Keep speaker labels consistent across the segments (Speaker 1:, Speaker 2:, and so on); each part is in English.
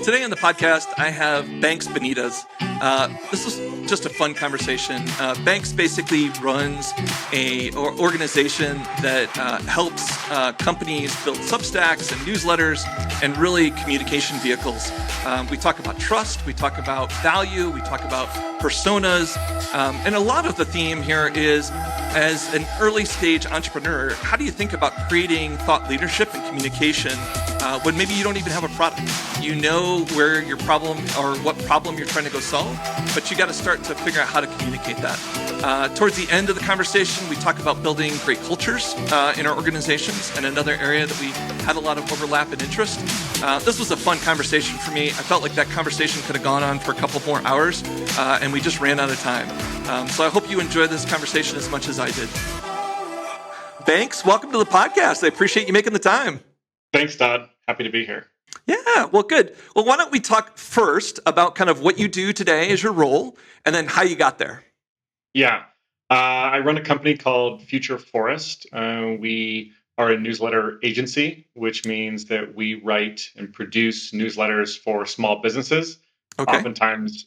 Speaker 1: Today on the podcast, I have Banks Benitez. This is just a fun conversation. Banks basically runs a organization that helps companies build Substacks and newsletters and really communication vehicles. We talk about trust, we talk about value, we talk about personas, and a lot of the theme here is, as an early stage entrepreneur, how do you think about creating thought leadership and communication when maybe you don't even have a product? You know where your problem or what problem you're trying to go solve, but you got to start to figure out how to communicate that. Towards the end of the conversation, we talk about building great cultures in our organizations, and another area that we had a lot of overlap and interest. This was a fun conversation for me. I felt like that conversation could have gone on for a couple more hours, and we just ran out of time. So I hope you enjoyed this conversation as much as I did. Banks, welcome to the podcast. I appreciate you making the time.
Speaker 2: Thanks, Todd. Happy to be here.
Speaker 1: Yeah, well, good. Well, why don't we talk first about kind of what you do today as your role, and then how you got there.
Speaker 2: Yeah. I run a company called Future Forest. We are a newsletter agency, which means that we write and produce newsletters for small businesses, oftentimes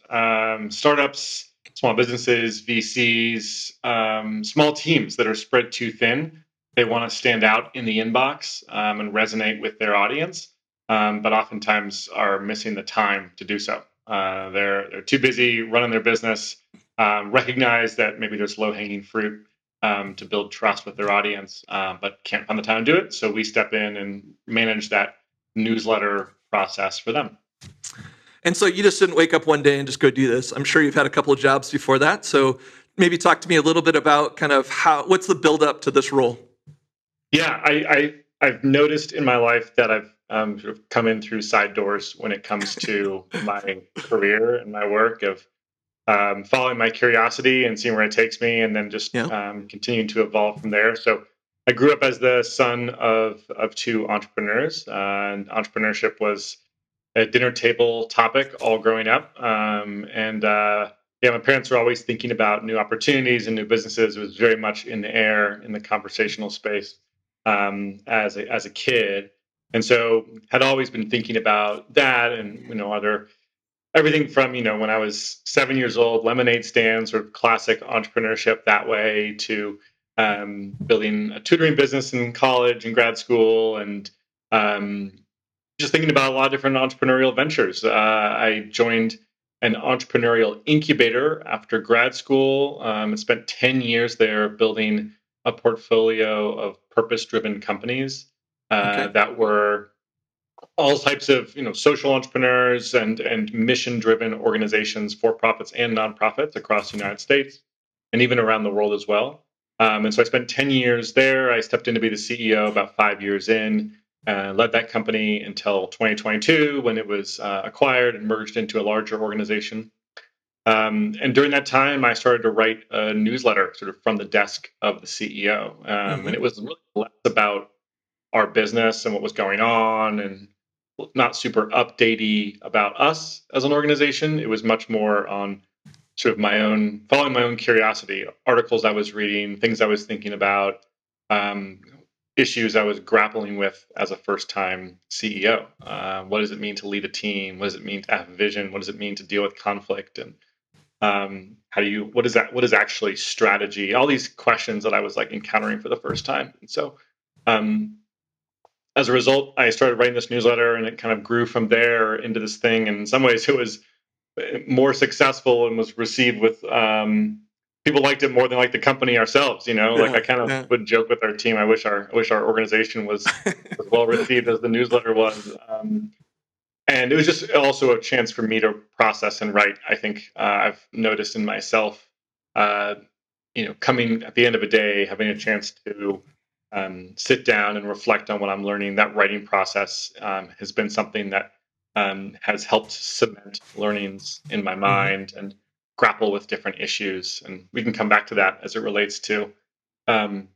Speaker 2: startups, small businesses, VCs, small teams that are spread too thin. They want to stand out in the inbox and resonate with their audience, but oftentimes are missing the time to do so. They're too busy running their business, recognize that maybe there's low-hanging fruit to build trust with their audience, but can't find the time to do it. So we step in and manage that newsletter process for them.
Speaker 1: And so you just didn't wake up one day and just go do this. I'm sure you've had a couple of jobs before that. So maybe talk to me a little bit about kind of what's the build up to this role?
Speaker 2: Yeah, I've noticed in my life that I've sort of come in through side doors when it comes to my career and my work of following my curiosity and seeing where it takes me, and then just continuing to evolve from there. So I grew up as the son of two entrepreneurs, and entrepreneurship was a dinner table topic all growing up. My parents were always thinking about new opportunities and new businesses. It was very much in the air in the conversational space as a kid, and so had always been thinking about that, and other everything from when I was 7 years old, lemonade stands, sort of classic entrepreneurship that way, to building a tutoring business in college and grad school, and just thinking about a lot of different entrepreneurial ventures. I joined an entrepreneurial incubator after grad school and spent 10 years there building a portfolio of purpose-driven companies that were all types of social entrepreneurs and mission-driven organizations, for-profits and nonprofits across the United States and even around the world as well. And so I spent 10 years there. I stepped in to be the CEO about 5 years in, led that company until 2022 when it was acquired and merged into a larger organization. And during that time, I started to write a newsletter sort of from the desk of the CEO. And it was really less about our business and what was going on, and not super updatey about us as an organization. It was much more on sort of following my own curiosity, articles I was reading, things I was thinking about, issues I was grappling with as a first-time CEO. What does it mean to lead a team? What does it mean to have a vision? What does it mean to deal with conflict? And what is actually strategy? All these questions that I was like encountering for the first time. And so as a result, I started writing this newsletter, and it kind of grew from there into this thing. And in some ways, it was more successful and was received with people liked it more than like the company ourselves. Like I kind of would joke with our team. I wish our organization was as well received as the newsletter was. And it was just also a chance for me to process and write. I think I've noticed in myself, coming at the end of a day, having a chance to sit down and reflect on what I'm learning. That writing process has been something that has helped cement learnings in my mind and grapple with different issues. And we can come back to that as it relates to sort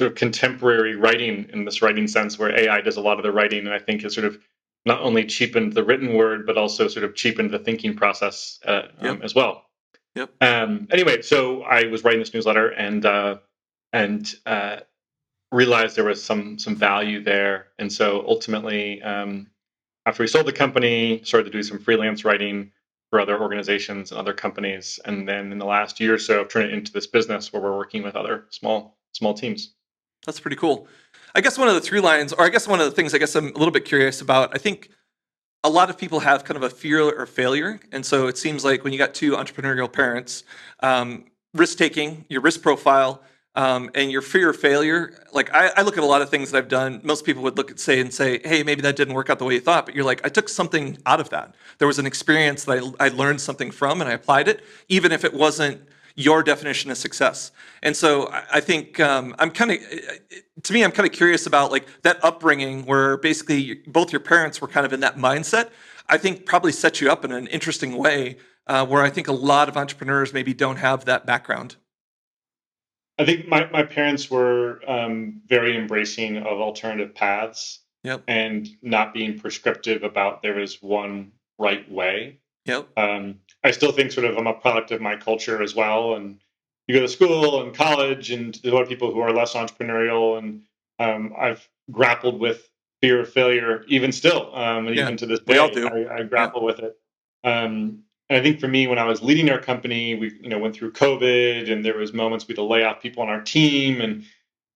Speaker 2: of contemporary writing in this writing sense, where AI does a lot of the writing, and I think has sort of not only cheapened the written word, but also sort of cheapened the thinking process as well. Anyway, so I was writing this newsletter and realized there was some value there, and so ultimately I after we sold the company, started to do some freelance writing for other organizations and other companies, and then in the last year or so, I've turned it into this business where we're working with other small teams.
Speaker 1: That's pretty cool. I guess one of the through lines, or I guess one of the things I guess I'm a little bit curious about, I think a lot of people have kind of a fear of failure. And so it seems like when you got two entrepreneurial parents, risk taking, your risk profile, and your fear of failure. Like I look at a lot of things that I've done. Most people would look at say, hey, maybe that didn't work out the way you thought. But you're like, I took something out of that. There was an experience that I learned something from and I applied it, even if it wasn't your definition of success. And so I think I'm kind of, to me, I'm kind of curious about like that upbringing where basically both your parents were kind of in that mindset. I think probably set you up in an interesting way where I think a lot of entrepreneurs maybe don't have that background.
Speaker 2: I think my parents were very embracing of alternative paths
Speaker 1: Yep.
Speaker 2: and not being prescriptive about there is one right way.
Speaker 1: Yep.
Speaker 2: I still think sort of I'm a product of my culture as well. And you go to school and college, and there's a lot of people who are less entrepreneurial. And I've grappled with fear of failure, even still, and
Speaker 1: Yeah.
Speaker 2: even to this
Speaker 1: We all
Speaker 2: day,
Speaker 1: do.
Speaker 2: I
Speaker 1: Yeah.
Speaker 2: grapple with it. And I think for me, when I was leading our company, we went through COVID, and there was moments we had to lay off people on our team, and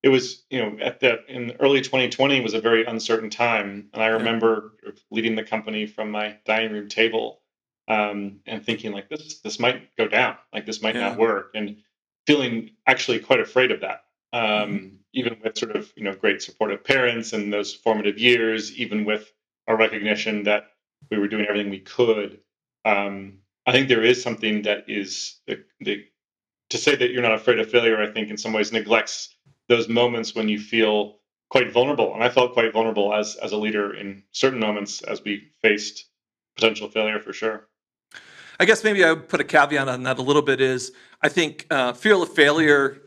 Speaker 2: it was at that in early 2020 was a very uncertain time, and I
Speaker 1: Yep.
Speaker 2: remember leading the company from my dining room table, and thinking like this might go down, like this might not
Speaker 1: Yeah.
Speaker 2: work, and feeling actually quite afraid of that.
Speaker 1: Mhm.
Speaker 2: Even with sort of great supportive parents and those formative years, even with a recognition that we were doing everything we could. I think there is something that is to say that you're not afraid of failure. I think in some ways neglects those moments when you feel quite vulnerable, and I felt quite vulnerable as a leader in certain moments as we faced potential failure for sure.
Speaker 1: I guess maybe I would put a caveat on that a little bit is I think fear of failure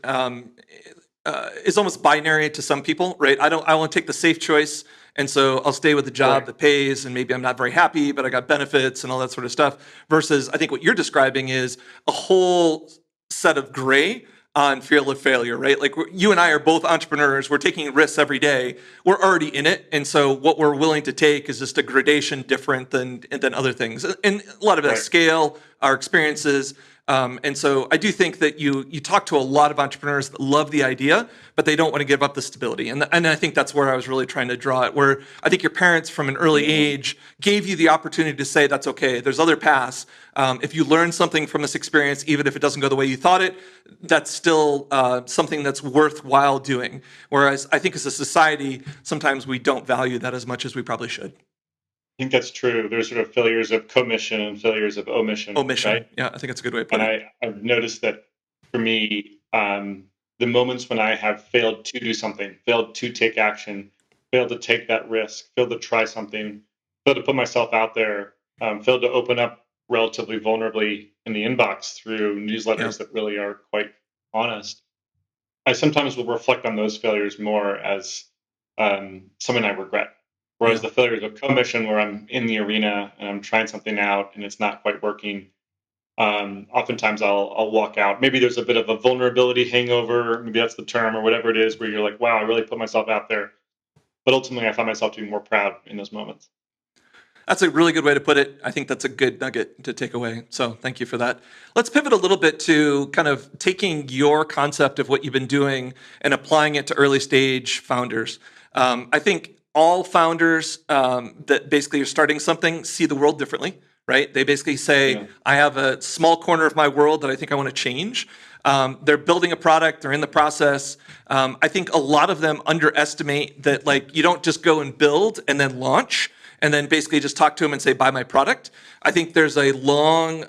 Speaker 1: is almost binary to some people, right? I want to take the safe choice. And so I'll stay with the job
Speaker 2: Right.
Speaker 1: that pays, and maybe I'm not very happy, but I got benefits and all that sort of stuff. Versus, I think what you're describing is a whole set of gray on fear of failure, right? Like you and I are both entrepreneurs. We're taking risks every day. We're already in it, and so what we're willing to take is just a gradation different than other things. And a lot of that
Speaker 2: Right.
Speaker 1: scale, our experiences. And so I do think that you talk to a lot of entrepreneurs that love the idea, but they don't want to give up the stability. And I think that's where I was really trying to draw it, where I think your parents from an early age gave you the opportunity to say, that's okay. There's other paths. If you learn something from this experience, even if it doesn't go the way you thought it, that's still something that's worthwhile doing. Whereas I think as a society, sometimes we don't value that as much as we probably should.
Speaker 2: I think that's true. There's sort of failures of commission and failures of omission, right?
Speaker 1: Omission. Yeah, I think that's a good way to put
Speaker 2: And
Speaker 1: it.
Speaker 2: I've noticed that for me, the moments when I have failed to do something, failed to take action, failed to take that risk, failed to try something, failed to put myself out there, failed to open up relatively vulnerably in the inbox through
Speaker 1: Yeah.
Speaker 2: newsletters that really are quite honest. I sometimes will reflect on those failures more as something I regret. Whereas
Speaker 1: Yeah.
Speaker 2: the failures of commission, where I'm in the arena and I'm trying something out and it's not quite working, oftentimes I'll walk out. Maybe there's a bit of a vulnerability hangover. Maybe that's the term or whatever it is, where you're like, wow, I really put myself out there. But ultimately, I find myself to be more proud in those moments.
Speaker 1: That's a really good way to put it. I think that's a good nugget to take away. So thank you for that. Let's pivot a little bit to kind of taking your concept of what you've been doing and applying it to early stage founders. I think all founders that basically are starting something see the world differently, right? They basically say,
Speaker 2: Yeah.
Speaker 1: I have a small corner of my world that I think I want to change. They're building a product, they're in the process. I think a lot of them underestimate that, like, you don't just go and build and then launch and then basically just talk to them and say, buy my product. I think there's a long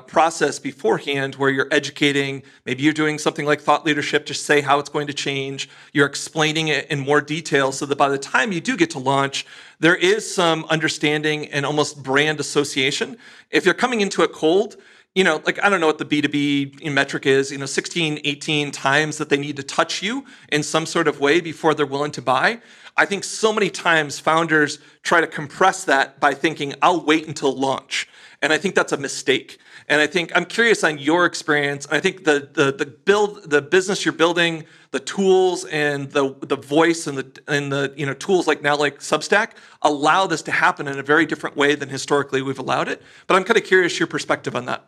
Speaker 1: process beforehand where you're educating. Maybe you're doing something like thought leadership to say how it's going to change. You're explaining it in more detail so that by the time you do get to launch, there is some understanding and almost brand association. If you're coming into it cold, like I don't know what the B2B metric is, 16, 18 times that they need to touch you in some sort of way before they're willing to buy. I think so many times founders try to compress that by thinking, I'll wait until launch. And I think that's a mistake. And I think I'm curious on your experience. I think the business you're building, the tools and the voice and the tools like Substack allow this to happen in a very different way than historically we've allowed it. But I'm kind of curious your perspective on that.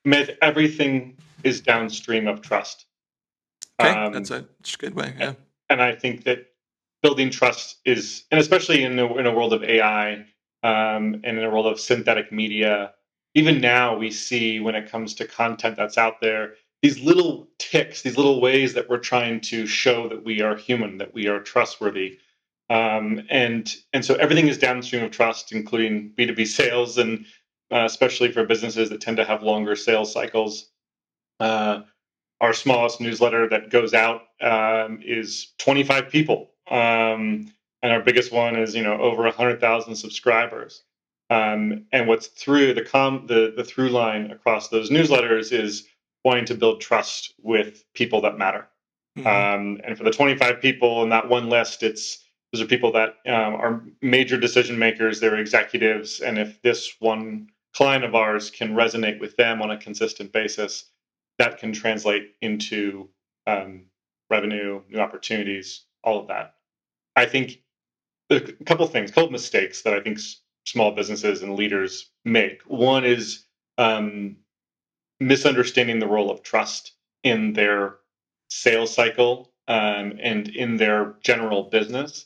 Speaker 2: Myth, everything is downstream of trust.
Speaker 1: Okay, that's a good way. Yeah.
Speaker 2: And I think that building trust is, and especially in a world of AI, and in a world of synthetic media, even now we see when it comes to content that's out there, these little ticks, these little ways that we're trying to show that we are human, that we are trustworthy. And so everything is downstream of trust, including B2B sales, and especially for businesses that tend to have longer sales cycles. Our smallest newsletter that goes out is 25 people, and our biggest one is over 100,000 subscribers. And what's through the through line across those newsletters is wanting to build trust with people that matter. And for the 25 people in that one list, those are people that are major decision makers. They're executives, and if this one client of ours can resonate with them on a consistent basis, that can translate into revenue, new opportunities, all of that. I think a couple of things, a couple of mistakes that I think small businesses and leaders make. One is misunderstanding the role of trust in their sales cycle, and in their general business,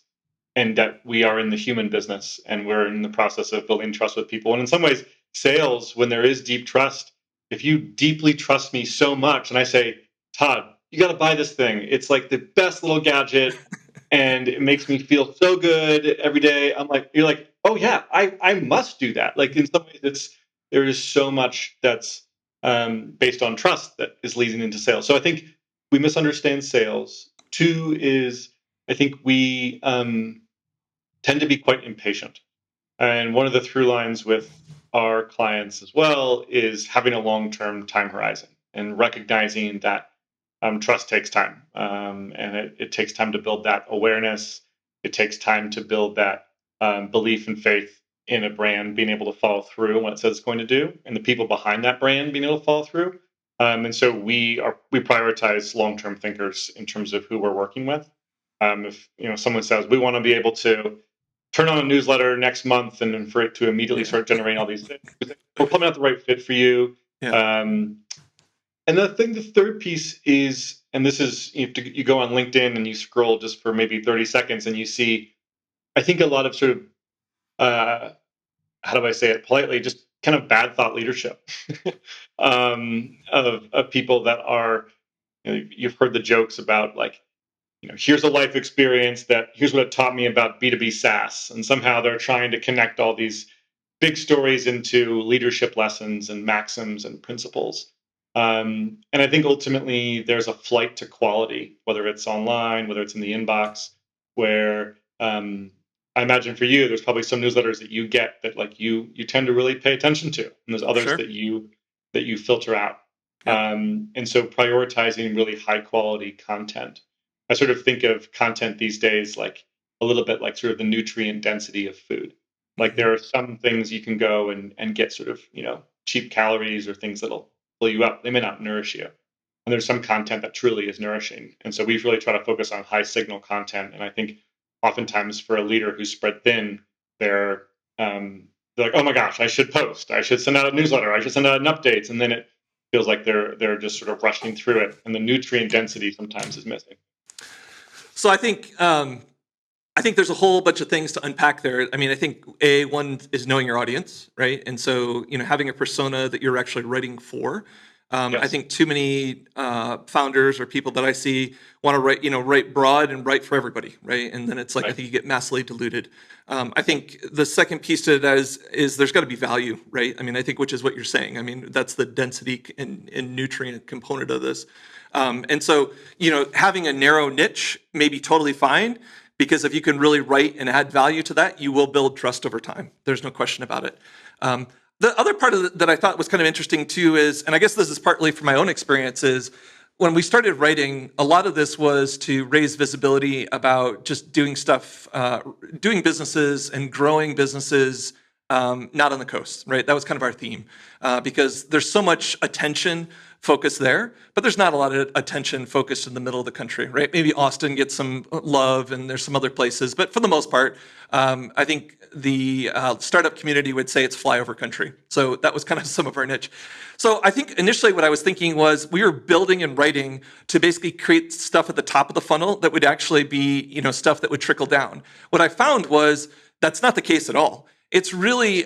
Speaker 2: and that we are in the human business and we're in the process of building trust with people. And in some ways, sales, when there is deep trust, if you deeply trust me so much and I say, Todd, you got to buy this thing, it's like the best little gadget and it makes me feel so good every day. You're like, oh yeah, I must do that. Like in some ways, there is so much that's based on trust that is leading into sales. So I think we misunderstand sales. Two is I think we tend to be quite impatient. And one of the through lines with our clients as well is having a long term time horizon and recognizing that trust takes time. And it takes time to build that awareness. It takes time to build that belief and faith in a brand being able to follow through on what it says it's going to do, and the people behind that brand being able to follow through. And so we prioritize long term thinkers in terms of who we're working with. If someone says we want to be able to turn on a newsletter next month and then for it to immediately start generating all these things, we're probably not the right fit for you.
Speaker 1: Yeah.
Speaker 2: And the third piece is, and this is, you go on LinkedIn and you scroll just for maybe 30 seconds and you see, I think a lot of sort of, how do I say it politely, just kind of bad thought leadership of people that are, you've heard the jokes about like, here's a life experience here's what it taught me about B2B SaaS. And somehow they're trying to connect all these big stories into leadership lessons and maxims and principles. And I think ultimately there's a flight to quality, whether it's online, whether it's in the inbox, where I imagine for you, there's probably some newsletters that you get that like you tend to really pay attention to, and there's others
Speaker 1: Sure.
Speaker 2: that you filter out.
Speaker 1: Yeah.
Speaker 2: And so prioritizing really high quality content. I sort of think of content these days like a little bit like sort of the nutrient density of food. Like there are some things you can go and get sort of, cheap calories or things that'll fill you up. They may not nourish you. And there's some content that truly is nourishing. And so we really try to focus on high signal content. And I think oftentimes for a leader who's spread thin, they're like, oh my gosh, I should post. I should send out a newsletter. I should send out an updates. And then it feels like they're just sort of rushing through it. And the nutrient density sometimes is missing.
Speaker 1: So I think there's a whole bunch of things to unpack there. I mean, I think one is knowing your audience, right? And so having a persona that you're actually writing for.
Speaker 2: Yes.
Speaker 1: I think too many founders or people that I see want to write broad and write for everybody, right? And then it's like,
Speaker 2: Right.
Speaker 1: I think you get massively diluted. I think the second piece to that is there's got to be value, right? I mean, I think which is what you're saying. I mean, that's the density and nutrient component of this. And so, having a narrow niche may be totally fine, because if you can really write and add value to that, you will build trust over time. There's no question about it. The other part of that I thought was kind of interesting too is, and I guess this is partly from my own experience, is when we started writing, a lot of this was to raise visibility about just doing stuff, doing businesses and growing businesses, not on the coast, right? That was kind of our theme, because there's so much attention focused there, but there's not a lot of attention focused in the middle of the country, right? Maybe Austin gets some love, and there's some other places, but for the most part, I think the startup community would say it's flyover country. So that was kind of some of our niche. So I think initially what I was thinking was we were building and writing to basically create stuff at the top of the funnel that would actually be, stuff that would trickle down. What I found was that's not the case at all. It's really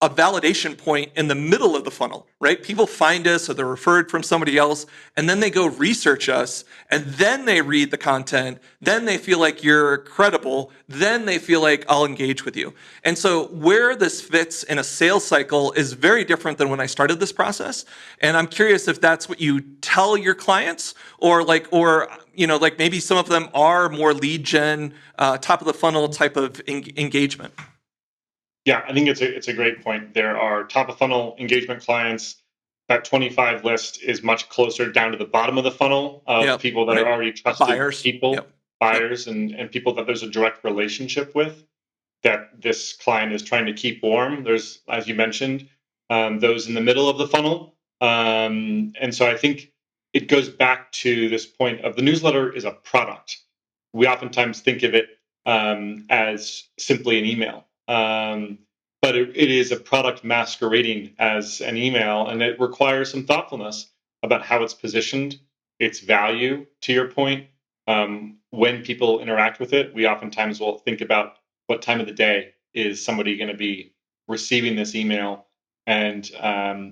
Speaker 1: a validation point in the middle of the funnel, right? People find us or they're referred from somebody else, and then they go research us, and then they read the content, then they feel like you're credible, then they feel like I'll engage with you. And so where this fits in a sales cycle is very different than when I started this process. And I'm curious if that's what you tell your clients, or maybe some of them are more lead gen, top of the funnel type of engagement.
Speaker 2: Yeah, I think it's a great point. There are top of funnel engagement clients. That 25 list is much closer down to the bottom of the funnel of
Speaker 1: Yep.
Speaker 2: people that are
Speaker 1: Right.
Speaker 2: already trusted
Speaker 1: Buyers.
Speaker 2: people,
Speaker 1: Yep. Yep.
Speaker 2: buyers, and people that there's a direct relationship with, that this client is trying to keep warm. There's, as you mentioned, those in the middle of the funnel. And so I think it goes back to this point of the newsletter is a product. We oftentimes think of it as simply an email. But it is a product masquerading as an email, and it requires some thoughtfulness about how it's positioned, its value, to your point. When people interact with it, we oftentimes will think about what time of the day is somebody going to be receiving this email. And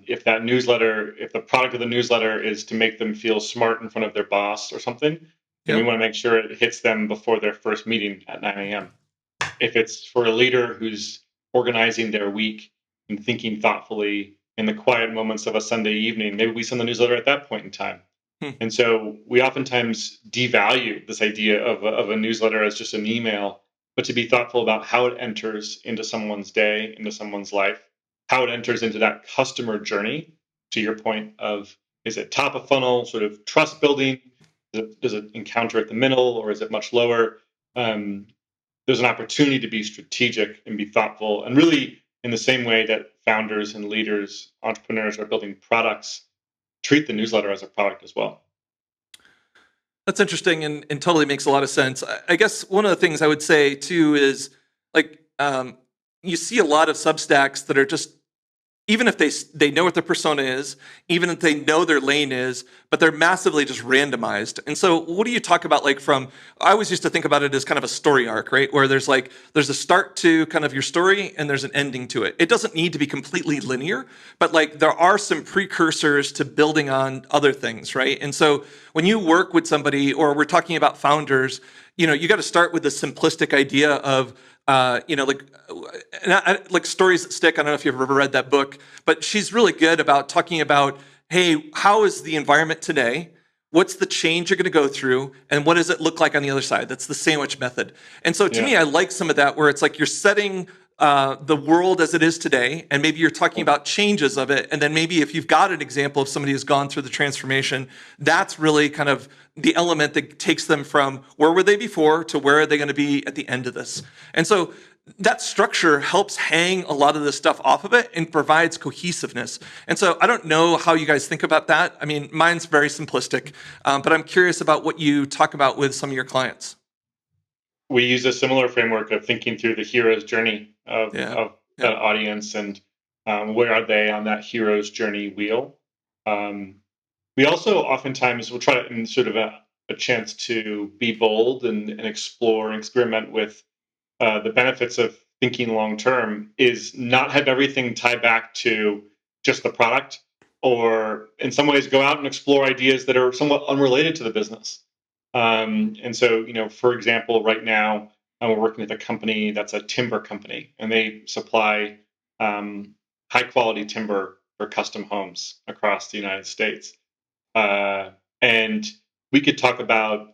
Speaker 2: if that newsletter, if the product of the newsletter is to make them feel smart in front of their boss or something, then we
Speaker 1: Yep.
Speaker 2: want to make sure it hits them before their first meeting at 9 a.m. If it's for a leader who's organizing their week and thinking thoughtfully in the quiet moments of a Sunday evening, maybe we send the newsletter at that point in time.
Speaker 1: Hmm.
Speaker 2: And so we oftentimes devalue this idea of a newsletter as just an email, but to be thoughtful about how it enters into someone's day, into someone's life, how it enters into that customer journey, to your point of, is it top of funnel, sort of trust building? Does it encounter at the middle, or is it much lower? Um, there's an opportunity to be strategic and be thoughtful, and really in the same way that founders and leaders, entrepreneurs are building products, treat the newsletter as a product as well.
Speaker 1: That's interesting, and totally makes a lot of sense. I guess one of the things I would say too is like, you see a lot of Substacks that are just, even if they know what their persona is, even if they know their lane is, but they're massively just randomized. And so, what do you talk about? Like, from, I always used to think about it as kind of a story arc, right? Where there's a start to kind of your story, and there's an ending to it. It doesn't need to be completely linear, but like there are some precursors to building on other things, right? And so when you work with somebody, or we're talking about founders, you got to start with the simplistic idea of like Stories That Stick. I don't know if you've ever read that book, but she's really good about talking about, hey, how is the environment today? What's the change you're going to go through, and what does it look like on the other side? That's the sandwich method. And so to
Speaker 2: Yeah.
Speaker 1: me, I like some of that, where it's like you're setting the world as it is today, and maybe you're talking about changes of it, and then maybe if you've got an example of somebody who's gone through the transformation, that's really kind of the element that takes them from where were they before to where are they going to be at the end of this. And so that structure helps hang a lot of this stuff off of it and provides cohesiveness. And so I don't know how you guys think about that. I mean, mine's very simplistic, but I'm curious about what you talk about with some of your clients.
Speaker 2: We use a similar framework of thinking through the hero's journey
Speaker 1: Yeah.
Speaker 2: of
Speaker 1: Yeah.
Speaker 2: that audience, and where are they on that hero's journey wheel. Um, we also oftentimes will try to, in sort of a chance to be bold and explore and experiment with the benefits of thinking long term, is not have everything tie back to just the product, or in some ways go out and explore ideas that are somewhat unrelated to the business. And so, for example, right now we're working with a company that's a timber company, and they supply high quality timber for custom homes across the United States. And we could talk about,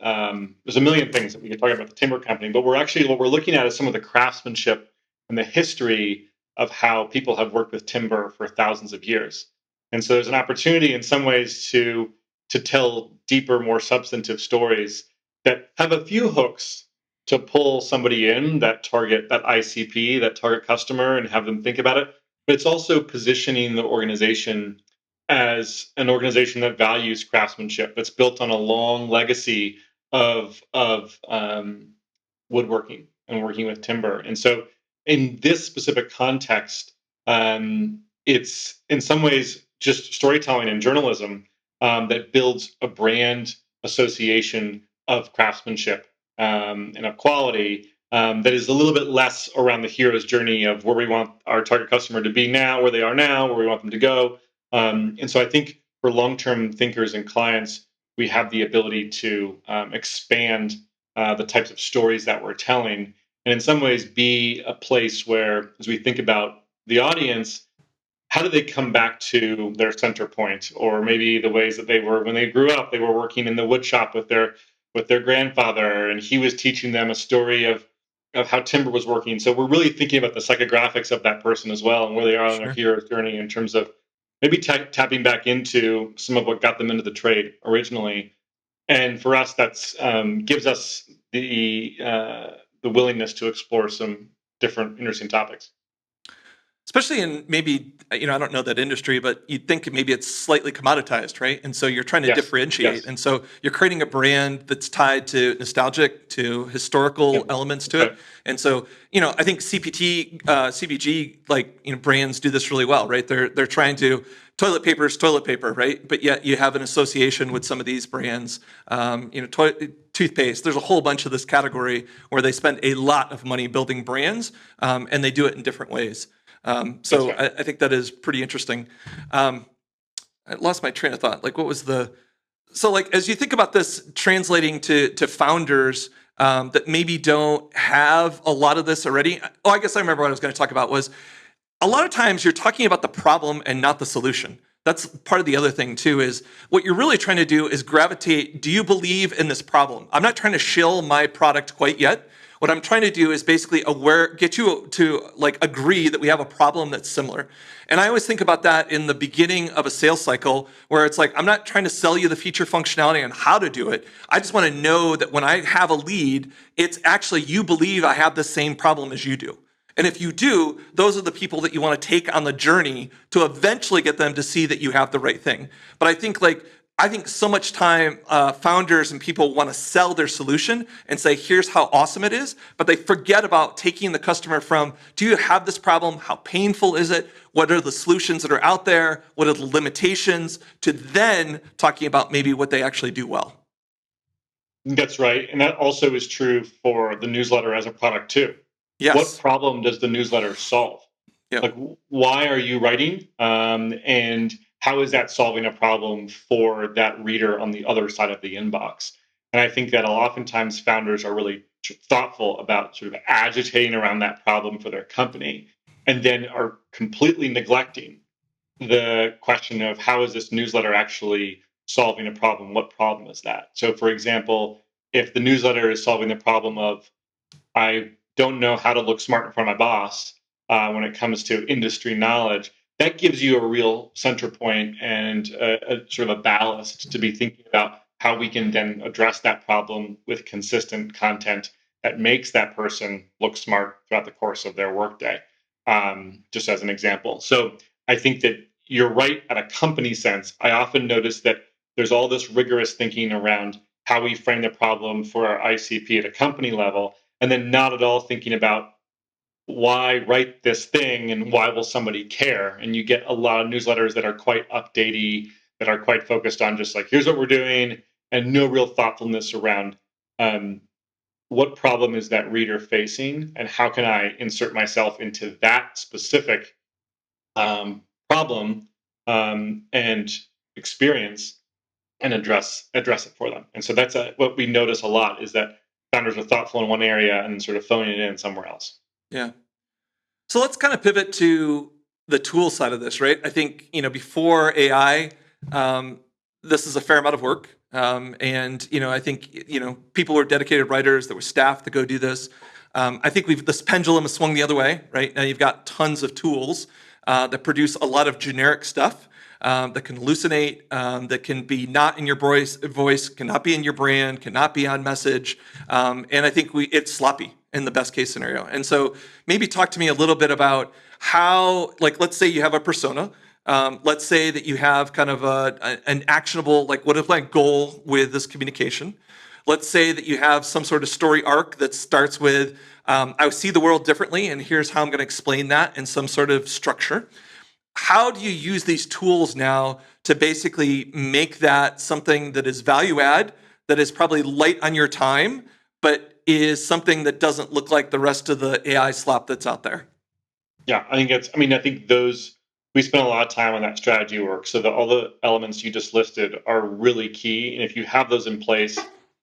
Speaker 2: there's a million things that we could talk about the timber company, but what we're looking at is some of the craftsmanship and the history of how people have worked with timber for thousands of years. And so there's an opportunity in some ways to to tell deeper, more substantive stories that have a few hooks to pull somebody in that target, that ICP, that target customer, and have them think about it. But it's also positioning the organization as an organization that values craftsmanship, that's built on a long legacy of woodworking and working with timber. And so, in this specific context, it's in some ways just storytelling and journalism that builds a brand association of craftsmanship and of quality that is a little bit less around the hero's journey of where we want our target customer to be now, where they are now, where we want them to go. And so I think for long-term thinkers and clients, we have the ability to expand the types of stories that we're telling, and in some ways be a place where, as we think about the audience, how do they come back to their center point, or maybe the ways that they were when they grew up? They were working in the wood shop with their grandfather, and he was teaching them a story of how timber was working. So we're really thinking about the psychographics of that person as well, and where they are on their
Speaker 1: Sure.
Speaker 2: hero's journey in terms of maybe tapping back into some of what got them into the trade originally. And for us, that's gives us the willingness to explore some different interesting topics.
Speaker 1: Especially in maybe, I don't know that industry, but you'd think maybe it's slightly commoditized, right? And so you're trying to
Speaker 2: Yes,
Speaker 1: differentiate.
Speaker 2: yes,
Speaker 1: And so you're creating a brand that's tied to nostalgic, to historical
Speaker 2: yep,
Speaker 1: elements
Speaker 2: that's
Speaker 1: to it.
Speaker 2: right.
Speaker 1: And so, I think CPT, CBG, brands do this really well, right? They're trying to, toilet paper is toilet paper, right? But yet you have an association with some of these brands. Toothpaste, there's a whole bunch of this category where they spend a lot of money building brands, and they do it in different ways.
Speaker 2: That's
Speaker 1: So
Speaker 2: right.
Speaker 1: I think that is pretty interesting. Um, I lost my train of thought. Like, what was the? So, like, as you think about this translating to founders that maybe don't have a lot of this already. Oh, I guess I remember what I was going to talk about was a lot of times you're talking about the problem and not the solution. That's part of the other thing too, is what you're really trying to do is gravitate. Do you believe in this problem? I'm not trying to shill my product quite yet. What I'm trying to do is basically get you to like agree that we have a problem that's similar. And I always think about that in the beginning of a sales cycle where it's like, I'm not trying to sell you the feature functionality and how to do it. I just want to know that when I have a lead, it's actually you believe I have the same problem as you do. And if you do, those are the people that you want to take on the journey to eventually get them to see that you have the right thing. But I think so much time founders and people want to sell their solution and say, here's how awesome it is. But they forget about taking the customer from, do you have this problem? How painful is it? What are the solutions that are out there? What are the limitations? To then talking about maybe what they actually do well.
Speaker 2: That's right. And that also is true for the newsletter as a product too. What
Speaker 1: Yes.
Speaker 2: problem does the newsletter solve?
Speaker 1: Yep.
Speaker 2: Like, why are you writing? And how is that solving a problem for that reader on the other side of the inbox? And I think that oftentimes founders are really thoughtful about sort of agitating around that problem for their company, and then are completely neglecting the question of how is this newsletter actually solving a problem? What problem is that? So, for example, if the newsletter is solving the problem of I don't know how to look smart in front of my boss when it comes to industry knowledge, that gives you a real center point and a sort of a ballast to be thinking about how we can then address that problem with consistent content that makes that person look smart throughout the course of their workday. Just as an example. So I think that you're right at a company sense. I often notice that there's all this rigorous thinking around how we frame the problem for our ICP at a company level, and then not at all thinking about why write this thing and why will somebody care. And you get a lot of newsletters that are quite updatey, that are quite focused on just like here's what we're doing, and no real thoughtfulness around um, what problem is that reader facing, and how can I insert myself into that specific problem and experience and address it for them. And so that's what we notice a lot is that founders are thoughtful in one area and sort of phoning it in somewhere else.
Speaker 1: Yeah. So let's kind of pivot to the tool side of this, right? I think, before AI, um, this is a fair amount of work. And, I think, people were dedicated writers, there was staff to go do this. I think this pendulum has swung the other way, right? Now you've got tons of tools that produce a lot of generic stuff. that can hallucinate, that can be not in your voice, cannot be in your brand, cannot be on message. And I think it's sloppy in the best case scenario. And so maybe talk to me a little bit about how, like, let's say you have a persona. Let's say that you have kind of an actionable, like, what is my goal with this communication? Let's say that you have some sort of story arc that starts with, I see the world differently, and here's how I'm going to explain that in some sort of structure. How do you use these tools now to basically make that something that is value add, that is probably light on your time, but is something that doesn't look like the rest of the AI slop that's out there?
Speaker 2: Yeah, I think those, we spent a lot of time on that strategy work. So all the elements you just listed are really key. And if you have those in place,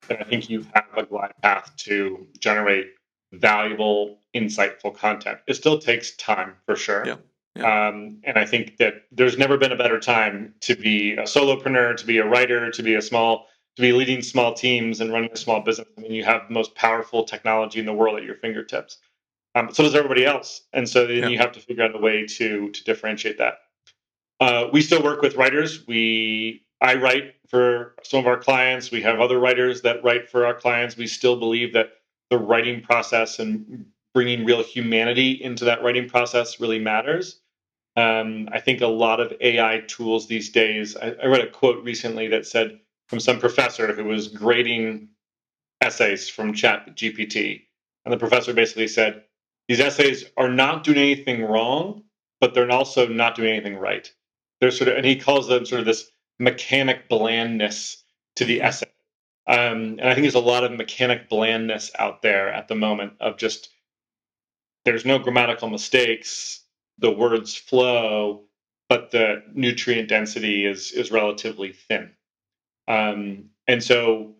Speaker 2: then I think you have a glide path to generate valuable, insightful content. It still takes time for
Speaker 1: Yeah.
Speaker 2: sure.
Speaker 1: Yeah.
Speaker 2: And I think that there's never been a better time to be a solopreneur, to be a writer, to be leading small teams and running a small business. I mean, you have the most powerful technology in the world at your fingertips. So does everybody else, and so then
Speaker 1: Yeah.
Speaker 2: you have to figure out a way to differentiate that. We still work with writers. I write for some of our clients. We have other writers that write for our clients. We still believe that the writing process and bringing real humanity into that writing process really matters. I think a lot of AI tools these days. I read a quote recently that said from some professor who was grading essays from Chat GPT, and the professor basically said these essays are not doing anything wrong, but they're also not doing anything right. They're sort of, and he calls them sort of this mechanic blandness to the
Speaker 1: Mm-hmm.
Speaker 2: essay. And I think there's a lot of mechanic blandness out there at the moment of just there's no grammatical mistakes, the words flow, but the nutrient density is relatively thin. And so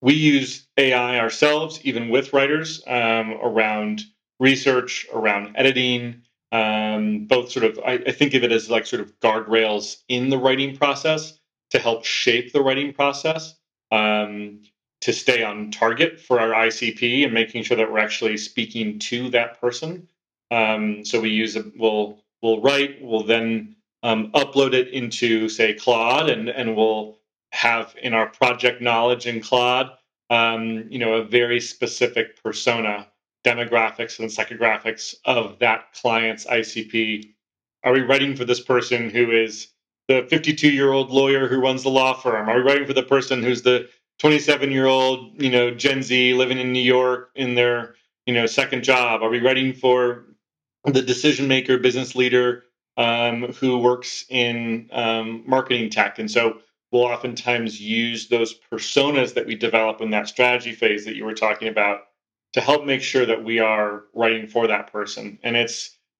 Speaker 2: we use AI ourselves, even with writers, around research, around editing, both sort of, I think of it as like sort of guardrails in the writing process to help shape the writing process, um, to stay on target for our ICP and making sure that we're actually speaking to that person. So we use it, we'll write, we'll then upload it into, say, Claude, and we'll have in our project knowledge in Claude, a very specific persona, demographics and psychographics of that client's ICP. Are we writing for this person who is the 52-year-old lawyer who runs the law firm? Are we writing for the person who's the 27-year-old, Gen Z living in New York in their, second job? Are we writing for the decision maker, business leader who works in marketing tech? And so we'll oftentimes use those personas that we develop in that strategy phase that you were talking about to help make sure that we are writing for that person. And